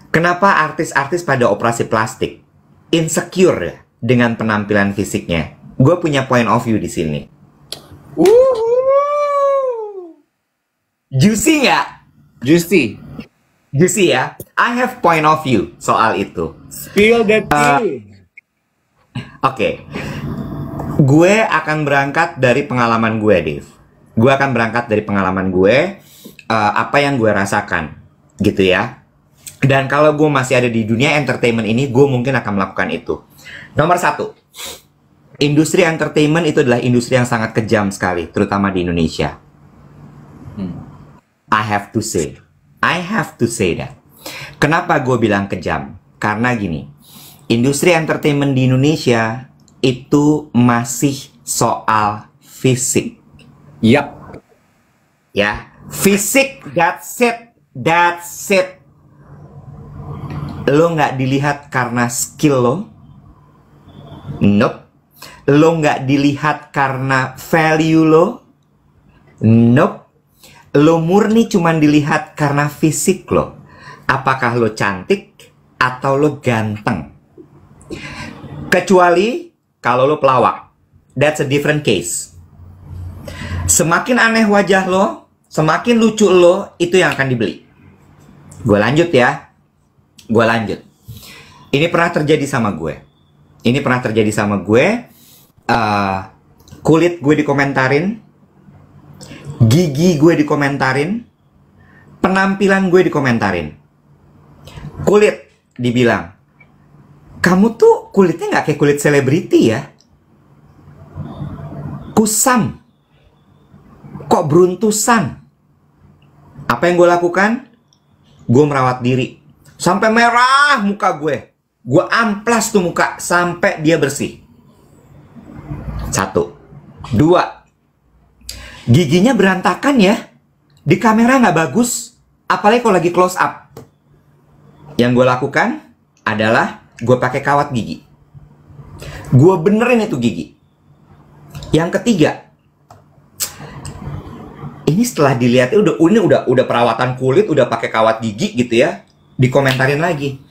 Kenapa artis-artis pada operasi plastik insecure ya dengan penampilan fisiknya? Gue punya point of view di sini. Juicy nggak? Juicy. Juicy ya. I have point of view soal itu. Spill the tea. Oke. Gue akan berangkat dari pengalaman gue, Dave. Gue akan berangkat dari pengalaman gue, apa yang gue rasakan, gitu ya. Dan kalau gue masih ada di dunia entertainment ini, gue mungkin akan melakukan itu. Nomor satu, industri entertainment itu adalah industri yang sangat kejam sekali, terutama di Indonesia. I have to say that. Kenapa gue bilang kejam? Karena gini, industri entertainment di Indonesia itu masih soal fisik. Yap. Ya, fisik, that's it. Lo nggak dilihat karena skill lo. Nope. Lo nggak dilihat karena value lo. Nope. Lo murni cuman dilihat karena fisik lo. Apakah lo cantik atau lo ganteng. Kecuali kalau lo pelawak. That's a different case. Semakin aneh wajah lo, semakin lucu lo, itu yang akan dibeli. Gue lanjut ya. Gue lanjut. Ini pernah terjadi sama gue. Kulit gue dikomentarin, gigi gue dikomentarin, penampilan gue dikomentarin. Kulit dibilang, kamu tuh kulitnya nggak kayak kulit selebriti ya. Kusam. Kok beruntusan? Apa yang gue lakukan? Gue merawat diri. Sampai merah muka gue. Gue amplas tuh muka sampai dia bersih. 1. 2. Giginya berantakan ya. Di kamera nggak bagus. Apalagi kalau lagi close up. Yang gue lakukan adalah gue pakai kawat gigi. Gue benerin itu gigi. Yang ketiga, ini setelah dilihat udah perawatan kulit, udah pakai kawat gigi gitu ya, dikomentarin lagi,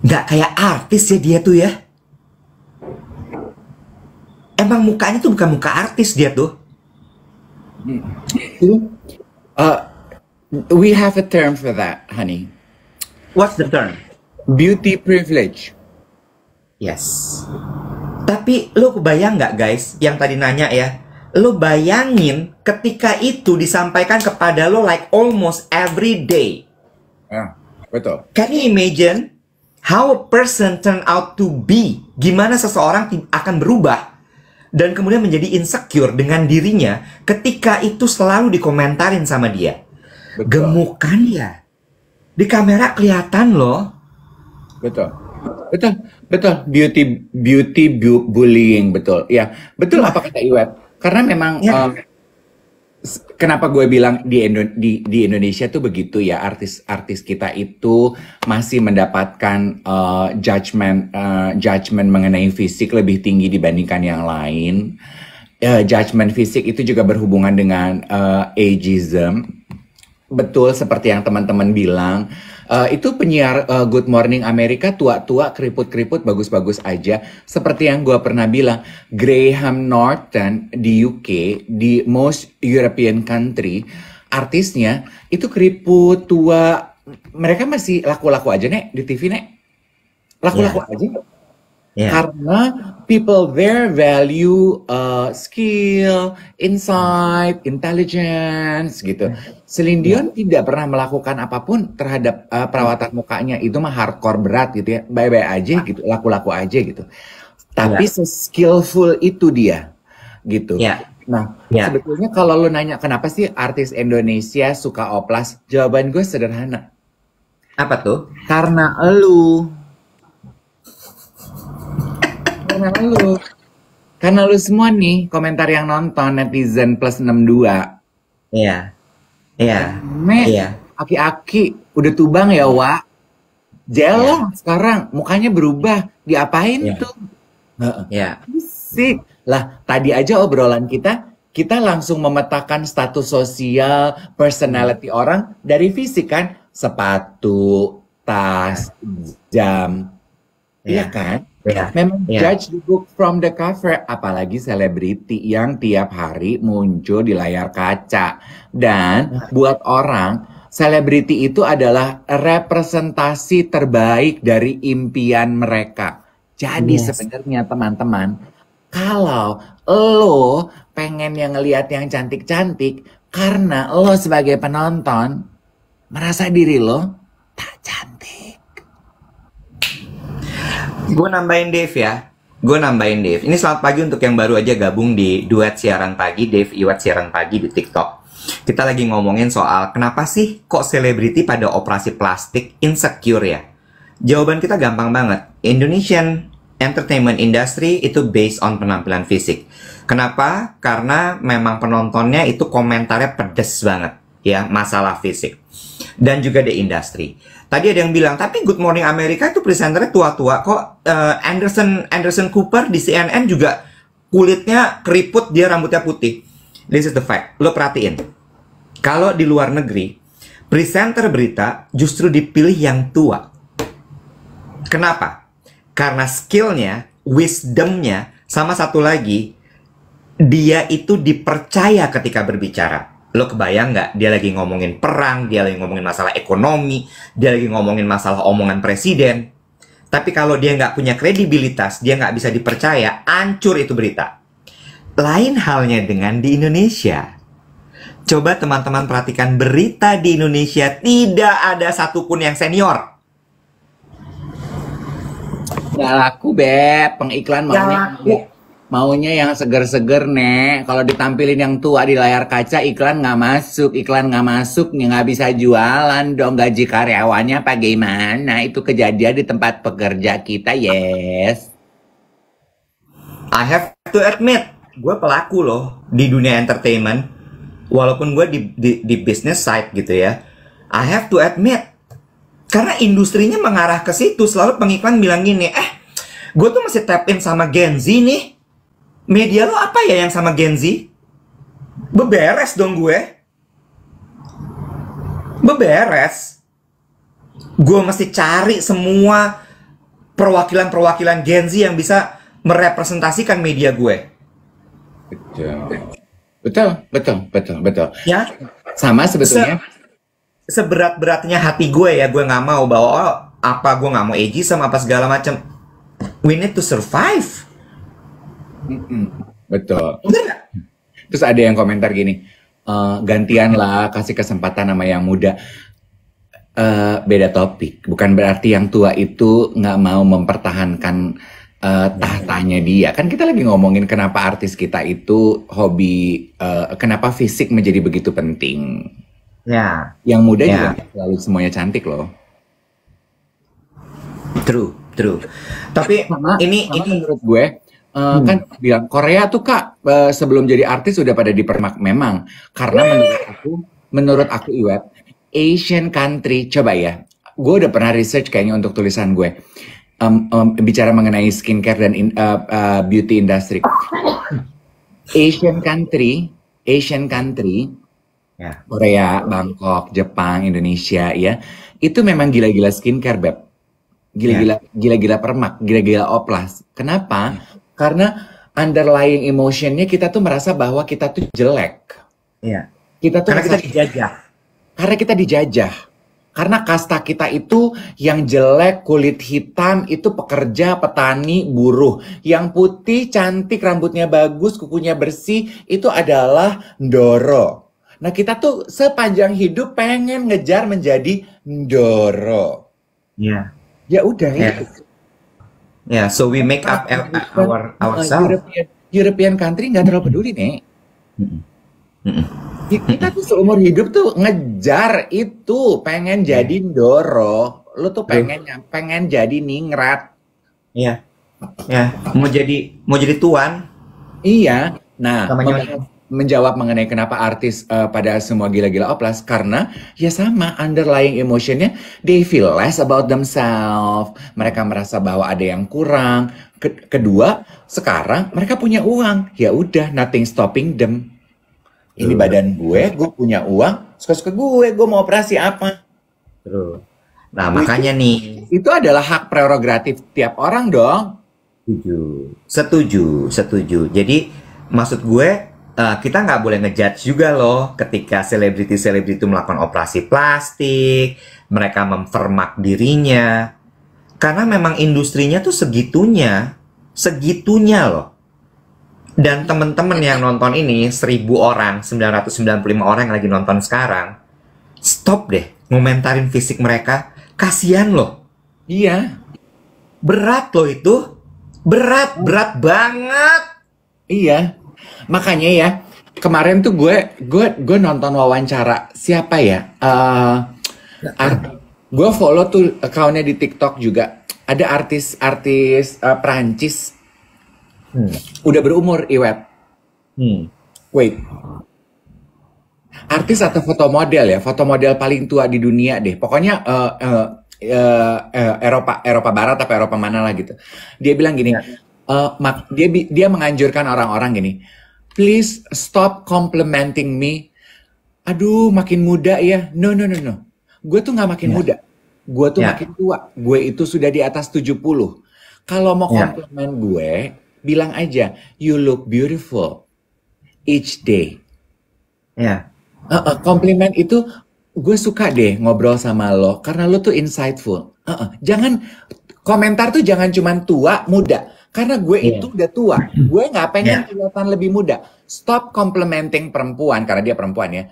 nggak kayak artis ya dia tuh ya. Emang mukanya tuh bukan muka artis dia tuh. We have a term for that, honey. What's the term? Beauty privilege. Yes. Tapi lo kebayang nggak guys, yang tadi nanya ya, lo bayangin ketika itu disampaikan kepada lo like almost every day. Betul. Can you imagine how a person turn out to be? Gimana seseorang akan berubah dan kemudian menjadi insecure dengan dirinya ketika itu selalu dikomentarin sama dia. Betul. Gemukan ya. Di kamera kelihatan loh. Betul. Beauty bullying, betul. Ya, betul apa kata Iwet. Karena memang kenapa gue bilang di Indonesia tuh begitu ya, artis-artis kita itu masih mendapatkan judgment mengenai fisik lebih tinggi dibandingkan yang lain. Judgment fisik itu juga berhubungan dengan ageism. Betul seperti yang teman-teman bilang. Itu penyiar Good Morning Amerika tua-tua, keriput-keriput, bagus-bagus aja. Seperti yang gue pernah bilang, Graham Norton di UK, di most European country, artisnya itu keriput, tua. Mereka masih laku-laku aja, Nek, di TV, Nek. Laku-laku aja. Karena people there value skill, insight, intelligence gitu. Celine Dion tidak pernah melakukan apapun terhadap perawatan mukanya. Itu mah hardcore berat gitu ya. Bye-bye aja gitu, laku-laku aja gitu. Tapi se-skillful itu dia gitu. Nah, sebetulnya kalau lo nanya kenapa sih artis Indonesia suka oplas? Jawaban gue sederhana. Apa tuh? Karena elu. Karena lu semua nih komentar yang nonton netizen plus 62. Iya. Aki-aki udah tubang ya, Wak. Jelong sekarang mukanya berubah. Diapain tuh? Fisik. Lah, tadi aja obrolan kita langsung memetakan status sosial, personality orang dari fisik kan. Sepatu, tas, jam, iya Iya, kan? iya, Memang iya. judge the book from the cover, apalagi selebriti yang tiap hari muncul di layar kaca. Dan buat orang, selebriti itu adalah representasi terbaik dari impian mereka. Jadi Yes. sebenarnya teman-teman, kalau lo pengen yang ngelihat yang cantik-cantik, karena lo sebagai penonton merasa diri lo tak cantik. Gue nambahin Dave ya. Gue nambahin Dave. Ini selamat pagi untuk yang baru aja gabung di Duet Siaran Pagi, Dave Iwat Siaran Pagi di TikTok. Kita lagi ngomongin soal kenapa sih kok selebriti pada operasi plastik insecure ya? Jawaban kita gampang banget. Indonesian entertainment industry itu based on penampilan fisik. Kenapa? Karena memang penontonnya itu komentarnya pedes banget ya, masalah fisik. Dan juga di industri. Tadi ada yang bilang, tapi Good Morning America itu presenternya tua-tua kok. Anderson Cooper di CNN juga kulitnya keriput, dia rambutnya putih. This is the fact. Lo perhatiin. Kalau di luar negeri, presenter berita justru dipilih yang tua. Kenapa? Karena skillnya, wisdomnya, sama satu lagi, dia itu dipercaya ketika berbicara. Lo kebayang nggak? Dia lagi ngomongin perang, dia lagi ngomongin masalah ekonomi, dia lagi ngomongin masalah omongan presiden. Tapi kalau dia nggak punya kredibilitas, dia nggak bisa dipercaya, hancur itu berita. Lain halnya dengan di Indonesia. Coba teman-teman perhatikan berita di Indonesia, tidak ada satupun yang senior. Nggak laku, Beb. Pengiklan Nggak maunya laku. maunya yang seger-seger, Nek. Kalau ditampilin yang tua di layar kaca, iklan nggak masuk. Iklan nggak masuk, nggak bisa jualan dong. Gaji karyawannya bagaimana? Itu kejadian di tempat pekerja kita, yes. I have to admit, gue pelaku loh di dunia entertainment. Walaupun gue di business side gitu ya. I have to admit. Karena industrinya mengarah ke situ. Selalu pengiklan bilang gini, gue tuh masih tap in sama Gen Z nih. Media lo apa ya yang sama Gen Z? Beberes dong gue. Beberes. Gue mesti cari semua perwakilan-perwakilan Gen Z yang bisa merepresentasikan media gue. Betul. Ya, Sama sebetulnya. seberat-beratnya hati gue ya, gue nggak mau bahwa gue nggak mau ageism apa segala macam. We need to survive. Betul. Bener nggak? Terus ada yang komentar gini, gantian lah, kasih kesempatan sama yang muda. Beda topik. Bukan berarti yang tua itu nggak mau mempertahankan tahtanya dia. Kan kita lagi ngomongin kenapa artis kita itu hobi, kenapa fisik menjadi begitu penting. Ya, Yang muda ya, juga nggak selalu semuanya cantik loh. true. Tapi Sama ini menurut gue, kan bilang Korea tuh Kak, sebelum jadi artis udah pada dipermak. Memang, karena menurut aku Iwet, Asian country, coba ya, gue udah pernah research kayaknya untuk tulisan gue, bicara mengenai skincare dan beauty industry. Asian country, ya, Korea, Bangkok, Jepang, Indonesia ya, itu memang gila-gila skincare, Beb. Gila-gila permak, gila-gila oplas. Kenapa? Karena underlying emotionnya kita tuh merasa bahwa kita tuh jelek. ya. Kita tuh Karena kita merasa- dijajah. karena kita dijajah. Karena kasta kita itu yang jelek, kulit hitam, itu pekerja, petani, buruh. Yang putih, cantik, rambutnya bagus, kukunya bersih, itu adalah ndoro. Nah kita tuh sepanjang hidup pengen ngejar menjadi ndoro. Ya, Ya udah ya, itu. ya. So we make up ourselves. European country nggak terlalu peduli nih. Mm-mm. Kita tuh seumur hidup tuh ngejar itu, pengen jadi ndoro. Lu tuh pengen jadi ningrat. Iya, ya. Mau jadi tuan. Iya. Nah, Sama nyonya. menjawab mengenai kenapa artis pada semua gila-gila oplas, karena ya sama underlying emotionnya, they feel less about themselves. Mereka merasa bahwa ada yang kurang. Kedua, sekarang mereka punya uang. Ya udah, nothing stopping them. Ini badan gue punya uang, suka-suka gue mau operasi apa? True. Nah, makanya nih, Itu adalah hak prerogatif tiap orang dong. setuju, setuju, setuju. Jadi maksud gue kita nggak boleh ngejudge juga loh ketika selebriti-selebriti itu melakukan operasi plastik, mereka mempermak dirinya, karena memang industrinya tuh segitunya, segitunya loh. Dan temen-temen yang nonton ini 1.000 orang, 995 orang yang lagi nonton sekarang, stop deh ngomentarin fisik mereka, kasihan loh. Iya, Berat loh itu. Berat, berat banget. iya. Makanya ya, kemarin tuh gue nonton wawancara siapa ya? Gue follow tuh akunnya di TikTok juga. Ada artis-artis Perancis Hmm. udah berumur, Iwet. Hmm. Wait, artis atau foto model ya? Foto model paling tua di dunia deh. Pokoknya Eropa Barat atau Eropa mana lah gitu. Dia bilang gini, Ya. dia menganjurkan orang-orang gini, please stop complimenting me. Aduh, makin muda ya. No, no, no, no. Gue tuh nggak makin Ya. muda. Gue tuh Ya. makin tua. Gue itu sudah di atas 70. Kalau mau Ya. komplimen gue, bilang aja, you look beautiful each day. Ya. Komplimen itu gue suka deh ngobrol sama lo karena lo tuh insightful. Jangan komentar tuh jangan cuman tua muda karena gue Iya. itu udah tua. Gue nggak pengen Ya. kelihatan lebih muda. Stop complimenting perempuan karena dia perempuan ya.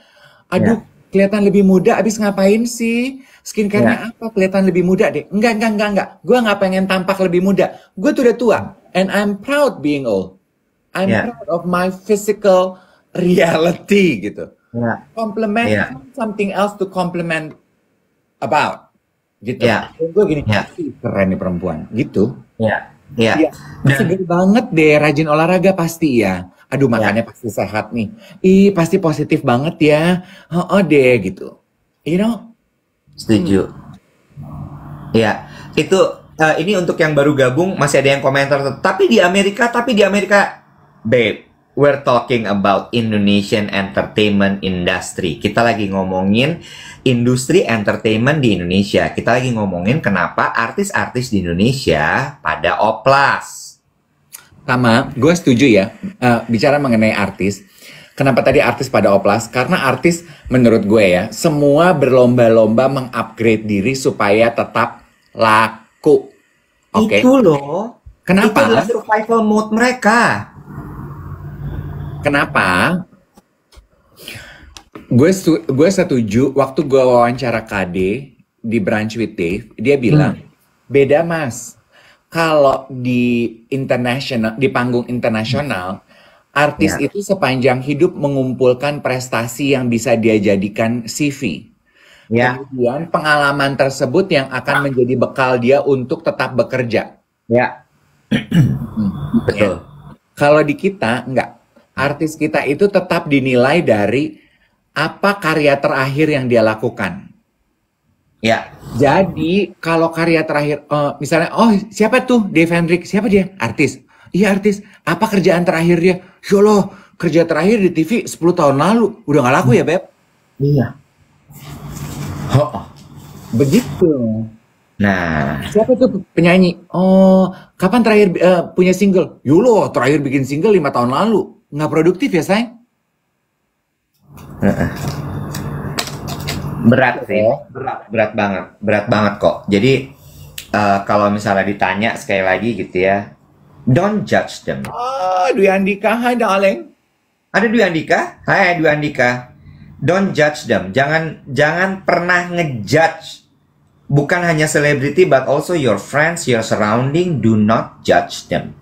Aduh, Ya. kelihatan lebih muda abis ngapain sih? Skincare-nya apa? Kelihatan lebih muda deh. Enggak. Gue nggak pengen tampak lebih muda. Gue tuh udah tua. And I'm proud being old. I'm Ya. proud of my physical reality gitu. Ya. Compliment Ya. something else to compliment about gitu. Ya. Gue gini, Ya. "Ih, keren nih perempuan gitu. Ya. Ya. Iya, Dan seger banget deh, rajin olahraga pasti ya. Aduh, ya. makannya pasti sehat nih. Ih, pasti positif banget ya. Deh gitu. You know? Setuju. Ya. Itu ini untuk yang baru gabung masih ada yang komentar tapi di Amerika, babe, we're talking about Indonesian entertainment industry. Kita lagi ngomongin industri entertainment di Indonesia. Kita lagi ngomongin kenapa artis-artis di Indonesia pada oplas. Sama, gue setuju ya. Bicara mengenai artis. Kenapa tadi artis pada oplas? Karena artis menurut gue ya, semua berlomba-lomba mengupgrade diri supaya tetap laku. Oke. Itu loh. Kenapa? Itu adalah survival mode mereka. Kenapa? Gue setuju waktu gue wawancara KD di Brunch with Dave, dia bilang, beda mas. Kalau di international, di panggung internasional, artis Ya. itu sepanjang hidup mengumpulkan prestasi yang bisa dia jadikan CV. Ya. Kemudian pengalaman tersebut yang akan menjadi bekal dia untuk tetap bekerja. Ya. Betul. Kalau di kita, enggak. Artis kita itu tetap dinilai dari apa karya terakhir yang dia lakukan. Ya. Jadi kalau karya terakhir, misalnya, oh siapa tuh Dave Hendrik? Siapa dia? Artis. Iya artis. Apa kerjaan terakhir dia? Ya Allah, kerja terakhir di TV 10 tahun lalu. Udah gak laku ya, Beb? Iya. Begitu. Nah, Siapa tuh penyanyi? Oh, kapan terakhir punya single? Yulo, terakhir bikin single 5 tahun lalu. Nggak produktif ya, sayang? berat sih. Berat banget kok. Jadi kalau misalnya ditanya sekali lagi gitu ya, don't judge them. Dwi Andika, hai darling. Ada Dwi Andika? Hai Dwi Andika. Don't judge them. Jangan pernah ngejudge. Bukan hanya selebriti, but also your friends, your surrounding. Do not judge them.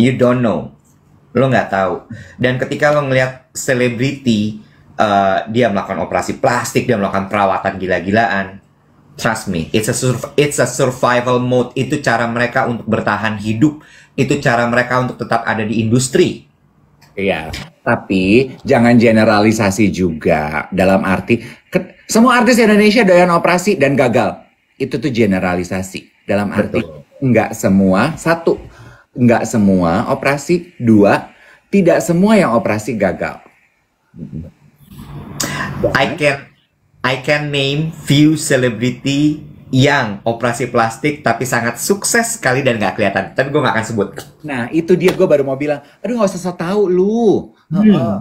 You don't know. Lo nggak tahu. Dan ketika lo ngelihat selebriti, dia melakukan operasi plastik, dia melakukan perawatan gila-gilaan. Trust me, it's a survival mode. Itu cara mereka untuk bertahan hidup. Itu cara mereka untuk tetap ada di industri. Iya, tapi jangan generalisasi juga dalam arti semua artis Indonesia doyan operasi dan gagal. Itu tuh generalisasi dalam arti enggak semua, satu, enggak semua operasi, dua, tidak semua yang operasi gagal. I can name few celebrity yang operasi plastik tapi sangat sukses sekali dan nggak kelihatan. Tapi gue nggak akan sebut. Nah, itu dia gue baru mau bilang, aduh nggak usah so tau lu. Heeh.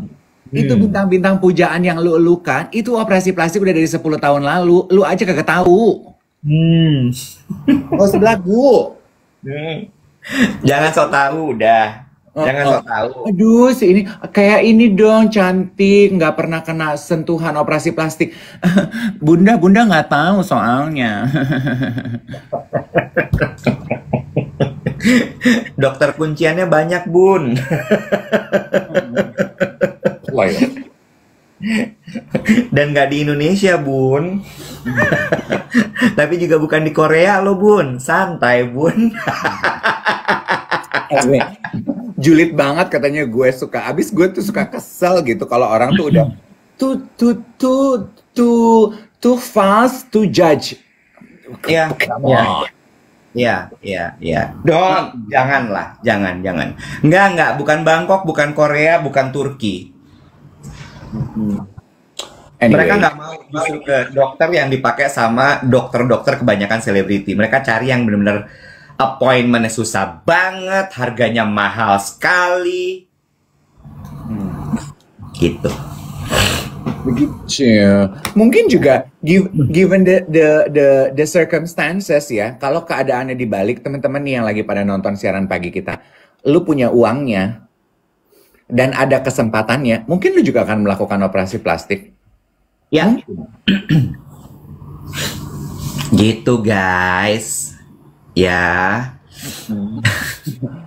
Itu bintang-bintang pujaan yang lu elukan, itu operasi plastik udah dari 10 tahun lalu. Lu aja kagak tahu. Nggak usah belagu. Jangan so tahu udah. Jangan so tahu. Aduh, si ini kayak ini dong cantik, nggak pernah kena sentuhan operasi plastik. Bunda nggak tahu soalnya. Dokter kunciannya banyak, Bun. Wah, ya. Dan nggak di Indonesia, Bun. Tapi juga bukan di Korea loh, Bun. Santai, Bun. Julid banget katanya gue suka. Abis gue tuh suka kesel gitu kalau orang tuh udah too fast to judge. Iya. Come on. Iya. Janganlah, jangan. Enggak, bukan Bangkok, bukan Korea, bukan Turki. Anyway. Mereka nggak mau justru ke dokter yang dipakai sama dokter-dokter kebanyakan selebriti. Mereka cari yang benar-benar appointmentnya susah banget, harganya mahal sekali. Gitu. Begitu. Mungkin juga given the circumstances ya, kalau keadaannya dibalik, teman-teman nih yang lagi pada nonton siaran pagi kita, lu punya uangnya dan ada kesempatannya, mungkin lu juga akan melakukan operasi plastik. Ya. Gitu guys. Ya.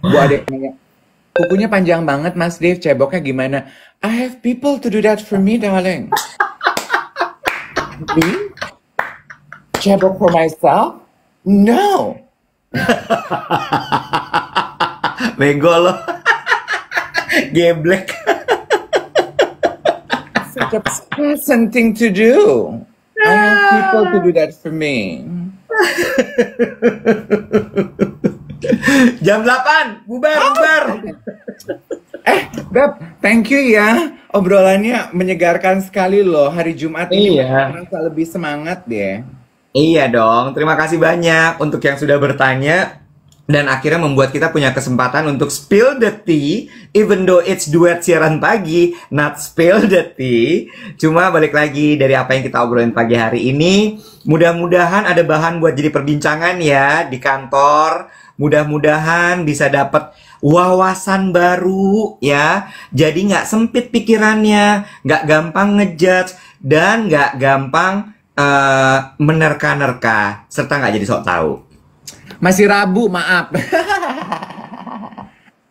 Bu ada yang nanya, kukunya panjang banget Mas Dave, ceboknya gimana? I have people to do that for me, darling. Me? Cebok for myself? No. Bego lo. Geblek. Such a pleasant thing to do. I have people to do that for me. Jam 8, bubar. Beb, thank you ya. Obrolannya menyegarkan sekali loh. Hari Jumat ini merasa lebih semangat deh. Iya dong, terima kasih banyak untuk yang sudah bertanya. Dan akhirnya membuat kita punya kesempatan untuk spill the tea. Even though it's duet siaran pagi, not spill the tea. Cuma balik lagi dari apa yang kita obrolin pagi hari ini, mudah-mudahan ada bahan buat jadi perbincangan ya di kantor. Mudah-mudahan bisa dapat wawasan baru ya. Jadi nggak sempit pikirannya, nggak gampang ngejudge, dan nggak gampang menerka-nerka, serta nggak jadi sok tahu. Masih Rabu, maaf.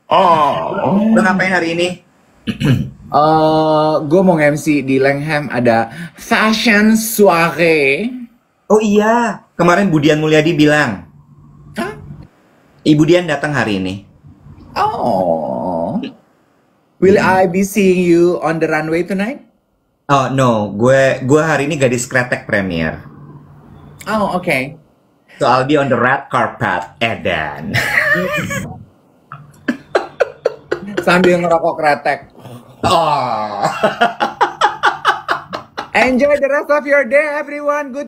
Lo ngapain hari ini? Gue mau MC di Langham, ada fashion soiree. Oh iya, kemarin Budian Mulyadi bilang. Hah? Ibu Dian datang hari ini. Oh. Will I be seeing you on the runway tonight? Oh no, gue hari ini gadis kretek premier. Oh, okay. So I'll be on the red carpet, Edan. Sambil ngerokok kretek. Oh. Enjoy the rest of your day, everyone. Good